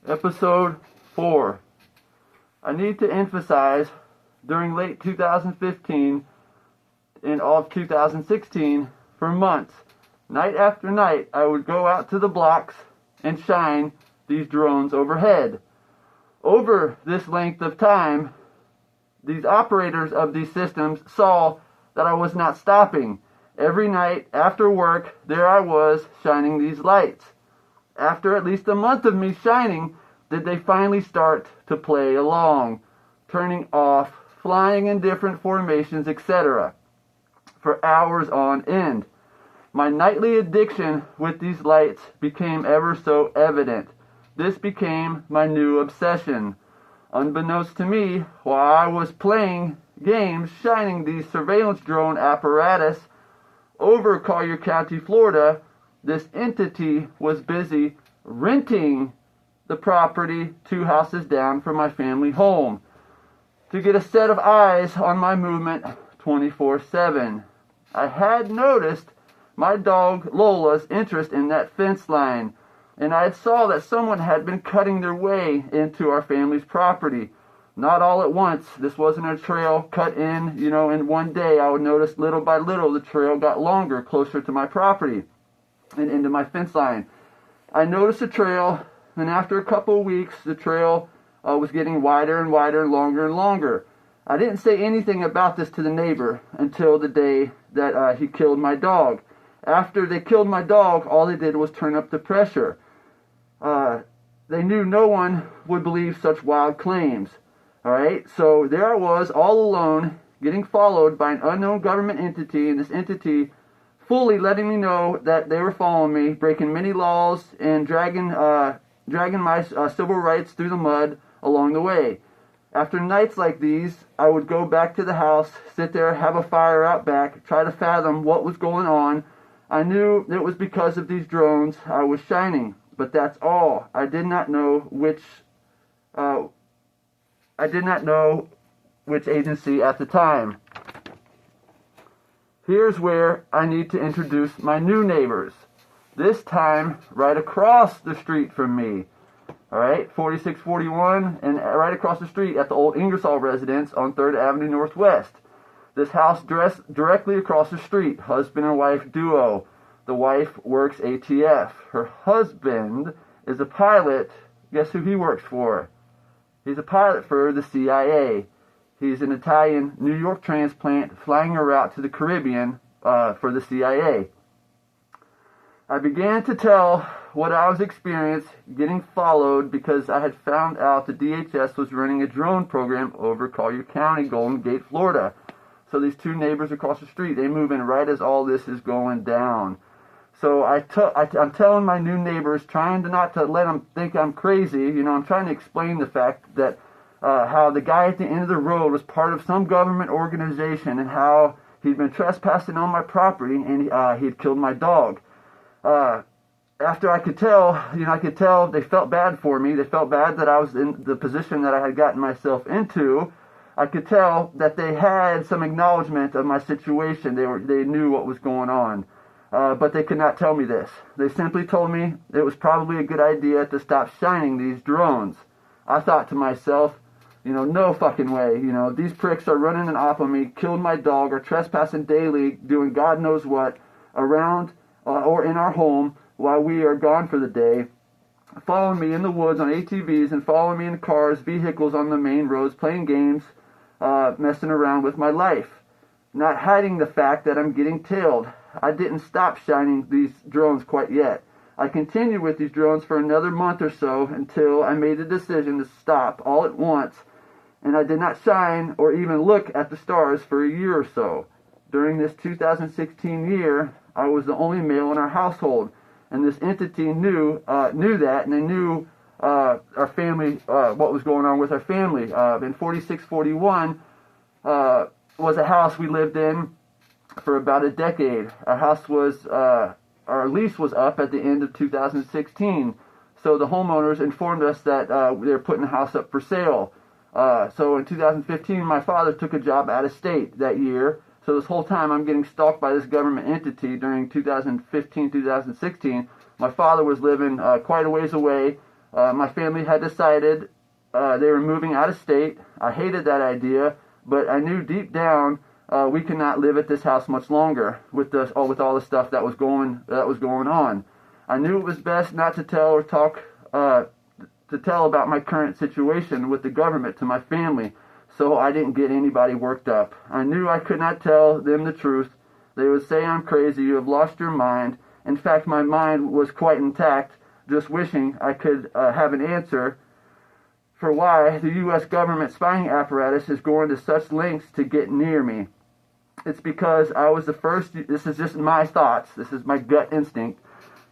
Episode 4. I need to emphasize, during late 2015 and all of 2016, for months, night after night, I would go out to the blocks and shine these drones overhead. Over this length of time, these operators of these systems saw that I was not stopping. Every night after work, there I was shining these lights. After at least a month of me shining, did they finally start to play along, turning off, flying in different formations, etc., for hours on end. My nightly addiction with these lights became ever so evident. This became my new obsession. Unbeknownst to me, while I was playing games shining these surveillance drone apparatus over Collier County, Florida, this entity was busy renting the property 2 houses down from my family home to get a set of eyes on my movement 24/7. I had noticed my dog Lola's interest in that fence line, and I had saw that someone had been cutting their way into our family's property. Not all at once. This wasn't a trail cut in one day. I would notice little by little the trail got longer, closer to my property and into my fence line. I noticed the trail, and after a couple of weeks, the trail was getting wider and wider, longer and longer. I didn't say anything about this to the neighbor until the day that he killed my dog. After they killed my dog, all they did was turn up the pressure. They knew no one would believe such wild claims. Alright, so there I was, all alone, getting followed by an unknown government entity, and this entity fully letting me know that they were following me, breaking many laws, and dragging my civil rights through the mud along the way. After nights like these, I would go back to the house, sit there, have a fire out back, try to fathom what was going on. I knew it was because of these drones I was shining, but that's all. I did not know which agency at the time. Here's where I need to introduce my new neighbors. This time, right across the street from me. Alright, 4641, and right across the street at the old Ingersoll residence on 3rd Avenue Northwest. This house directly across the street, husband and wife duo. The wife works ATF. Her husband is a pilot. Guess who he works for? He's a pilot for the CIA. He's an Italian New York transplant flying a route to the Caribbean for the CIA. I began to tell what I was experiencing getting followed because I had found out the DHS was running a drone program over Collier County, Golden Gate, Florida. So these two neighbors across the street, they move in right as all this is going down. So I'm telling my new neighbors, trying not to let them think I'm crazy. I'm trying to explain the fact that how the guy at the end of the road was part of some government organization and how he'd been trespassing on my property and he had killed my dog. After I could tell they felt bad for me. They felt bad that I was in the position that I had gotten myself into. I could tell that they had some acknowledgement of my situation. They knew what was going on. But they could not tell me this. They simply told me it was probably a good idea to stop shining these drones. I thought to myself, no fucking way. These pricks are running an op on me, killed my dog, are trespassing daily, doing God knows what, around or in our home while we are gone for the day, following me in the woods on ATVs and following me in cars, vehicles on the main roads, playing games, messing around with my life. Not hiding the fact that I'm getting tailed. I didn't stop shining these drones quite yet. I continued with these drones for another month or so until I made the decision to stop all at once, and I did not shine or even look at the stars for a year or so. During this 2016 year, I was the only male in our household, and this entity knew that, and they knew our family, what was going on with our family. In 4641 was a house we lived in for about a decade. Our lease was up at the end of 2016, so the homeowners informed us that they were putting the house up for sale. So in 2015, my father took a job out of state that year. So this whole time I'm getting stalked by this government entity during 2015, 2016. My father was living quite a ways away My family had decided they were moving out of state. I hated that idea, but I knew deep down we could not live at this house much longer with all the stuff that was going on. I knew it was best not to tell about my current situation with the government to my family, so I didn't get anybody worked up. I knew I could not tell them the truth. They would say I'm crazy, you have lost your mind. In fact, my mind was quite intact, just wishing I could have an answer for why the U.S. government spying apparatus is going to such lengths to get near me. It's because I was the first, this is just my thoughts, this is my gut instinct,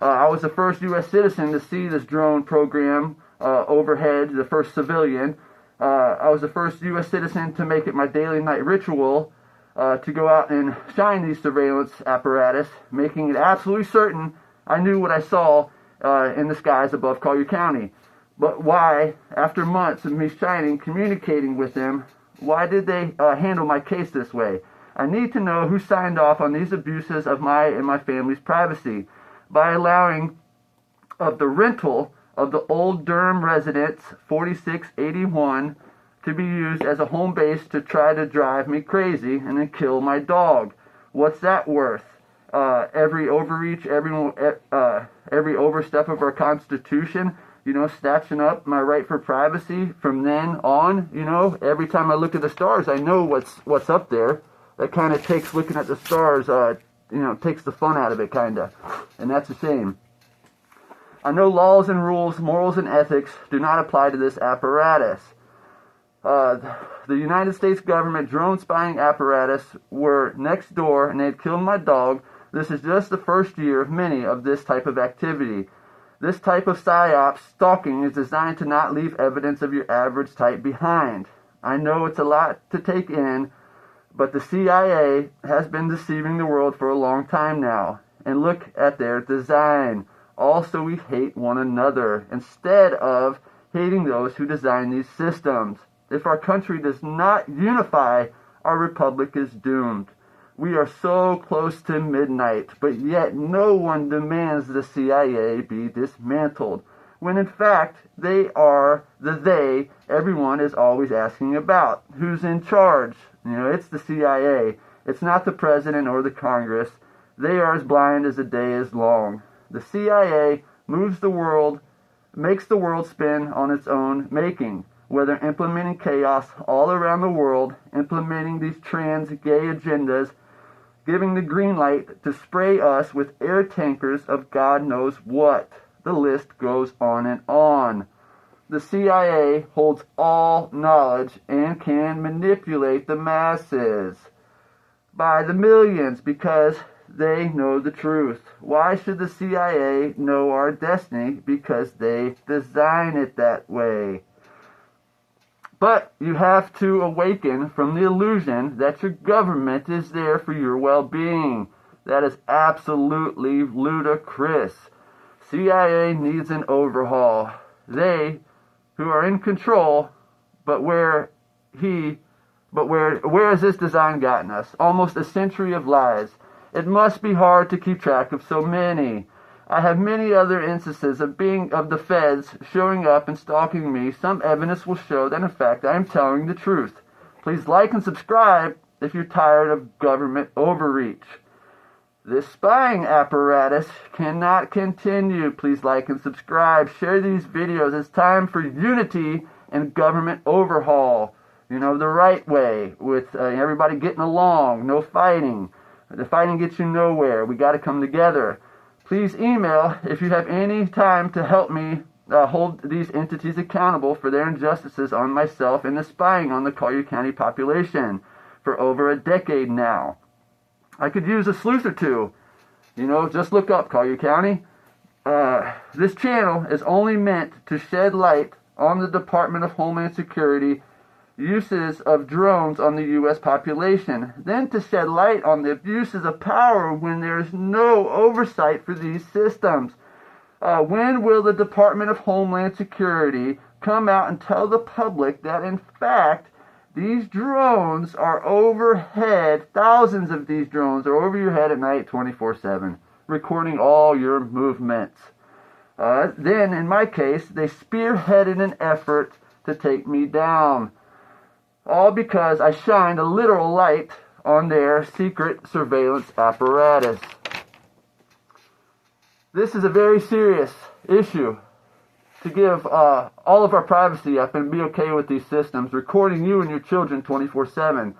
I was the first U.S. citizen to see this drone program overhead, the first civilian. I was the first U.S. citizen to make it my daily night ritual to go out and shine these surveillance apparatus, making it absolutely certain I knew what I saw in the skies above Collier County. But why, after months of me shining, communicating with them, why did they handle my case this way? I need to know who signed off on these abuses of my and my family's privacy by allowing of the rental of the old Durham residence 4681 to be used as a home base to try to drive me crazy and then kill my dog. What's that worth? Every overreach, every overstep of our Constitution, snatching up my right for privacy. From then on, every time I look at the stars, I know what's up there. That kind of takes looking at the stars, takes the fun out of it, kind of. And that's a shame. I know laws and rules, morals and ethics do not apply to this apparatus. The United States government drone spying apparatus were next door and they had killed my dog. This is just the first year of many of this type of activity. This type of psyops stalking is designed to not leave evidence of your average type behind. I know it's a lot to take in, but the CIA has been deceiving the world for a long time now. And look at their design. Also, we hate one another instead of hating those who design these systems. If our country does not unify, our republic is doomed. We are so close to midnight, but yet no one demands the CIA be dismantled, when in fact they are the they everyone is always asking about. Who's in charge? It's the CIA. It's not the president or the Congress. They are as blind as the day is long. The CIA moves the world, makes the world spin on its own making, whether implementing chaos all around the world, implementing these trans-gay agendas, giving the green light to spray us with air tankers of God knows what. The list goes on and on. The CIA holds all knowledge and can manipulate the masses by the millions because they know the truth. Why should the CIA know our destiny? Because they design it that way. But you have to awaken from the illusion that your government is there for your well-being. That is absolutely ludicrous. CIA needs an overhaul. They, who are in control, but where has this design gotten us? Almost a century of lies. It must be hard to keep track of so many. I have many other instances of the feds showing up and stalking me. Some evidence will show that in fact I am telling the truth. Please like and subscribe if you're tired of government overreach. This spying apparatus cannot continue. Please like and subscribe. Share these videos. It's time for unity and government overhaul. The right way with everybody getting along. No fighting. The fighting gets you nowhere. We got to come together. Please email if you have any time to help me hold these entities accountable for their injustices on myself and the spying on the Collier County population for over a decade now. I could use a sleuth or two. Just look up Collier County. This channel is only meant to shed light on the Department of Homeland Security uses of drones on the U.S. population, then to shed light on the abuses of power when there is no oversight for these systems. When will the Department of Homeland Security come out and tell the public that in fact these drones are overhead, thousands of these drones are over your head at night 24/7, recording all your movements? Then, in my case, they spearheaded an effort to take me down. All because I shined a literal light on their secret surveillance apparatus. This is a very serious issue. To give all of our privacy up and be okay with these systems, recording you and your children 24/7.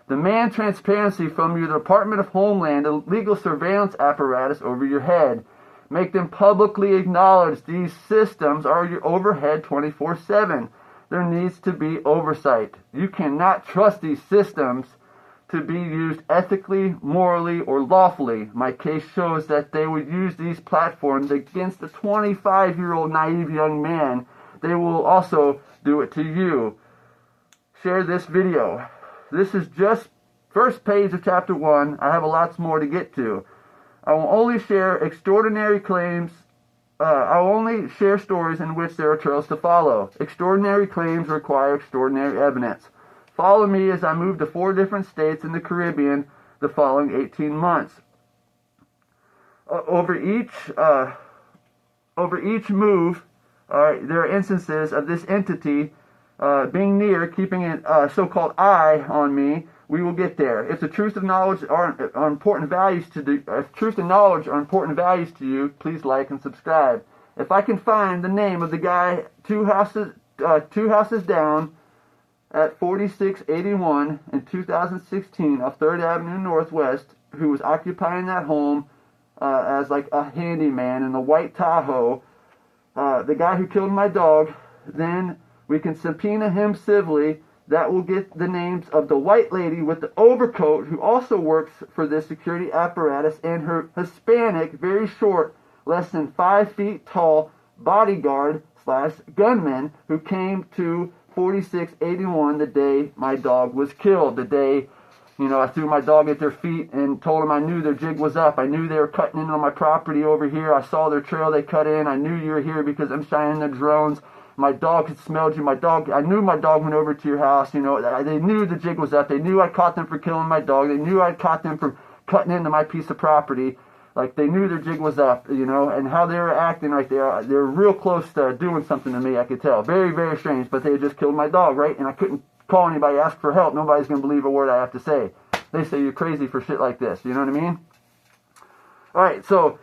Demand transparency from your Department of Homeland, a legal surveillance apparatus over your head. Make them publicly acknowledge these systems are your overhead 24/7. There needs to be oversight. You cannot trust these systems to be used ethically, morally, or lawfully. My case shows that they would use these platforms against a 25-year-old naive young man. They will also do it to you. Share this video. This is just first page of chapter 1. I have a lot more to get to. I will only share extraordinary claims. I will only share stories in which there are trails to follow. Extraordinary claims require extraordinary evidence. Follow me as I move to 4 different states in the Caribbean the following 18 months. Over each move, there are instances of this entity being near, keeping a so-called eye on me. We will get there. If the truth and knowledge are important values if truth and knowledge are important values to you, please like and subscribe. If I can find the name of the guy two houses down at 4681 in 2016 off 3rd Avenue Northwest, who was occupying that home as like a handyman in a white Tahoe, the guy who killed my dog, then we can subpoena him civilly. That will get the names of the white lady with the overcoat who also works for this security apparatus and her Hispanic, very short, less than 5 feet tall bodyguard / gunman who came to 4681 the day my dog was killed. The day, I threw my dog at their feet and told them I knew their jig was up. I knew they were cutting in on my property over here. I saw their trail they cut in. I knew you were here because I'm shining the drones. My dog had smelled you. I knew my dog went over to your house. They knew the jig was up. They knew I caught them for killing my dog. They knew I caught them for cutting into my piece of property. Like, they knew their jig was up, and how they were acting like they were real close to doing something to me, I could tell. Very, very strange, but they had just killed my dog, right? And I couldn't call anybody, ask for help. Nobody's going to believe a word I have to say. They say you're crazy for shit like this, you know what I mean? All right, so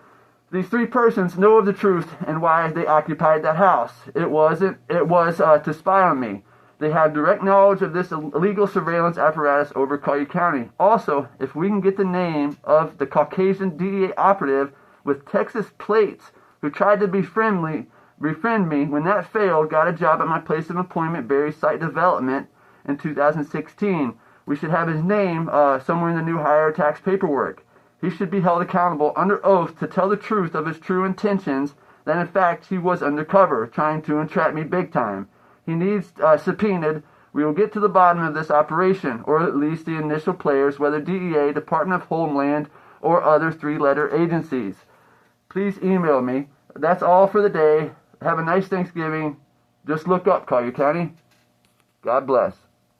these 3 persons know of the truth and why they occupied that house. It was to spy on me. They have direct knowledge of this illegal surveillance apparatus over Collier County. Also, if we can get the name of the Caucasian DEA operative with Texas plates who tried to befriend me, when that failed, got a job at my place of employment, Berry Site Development, in 2016. We should have his name somewhere in the new hire tax paperwork. He should be held accountable under oath to tell the truth of his true intentions, that in fact he was undercover, trying to entrap me big time. He needs subpoenaed. We will get to the bottom of this operation, or at least the initial players, whether DEA, Department of Homeland, or other 3-letter agencies. Please email me. That's all for the day. Have a nice Thanksgiving. Just look up Collier County. God bless.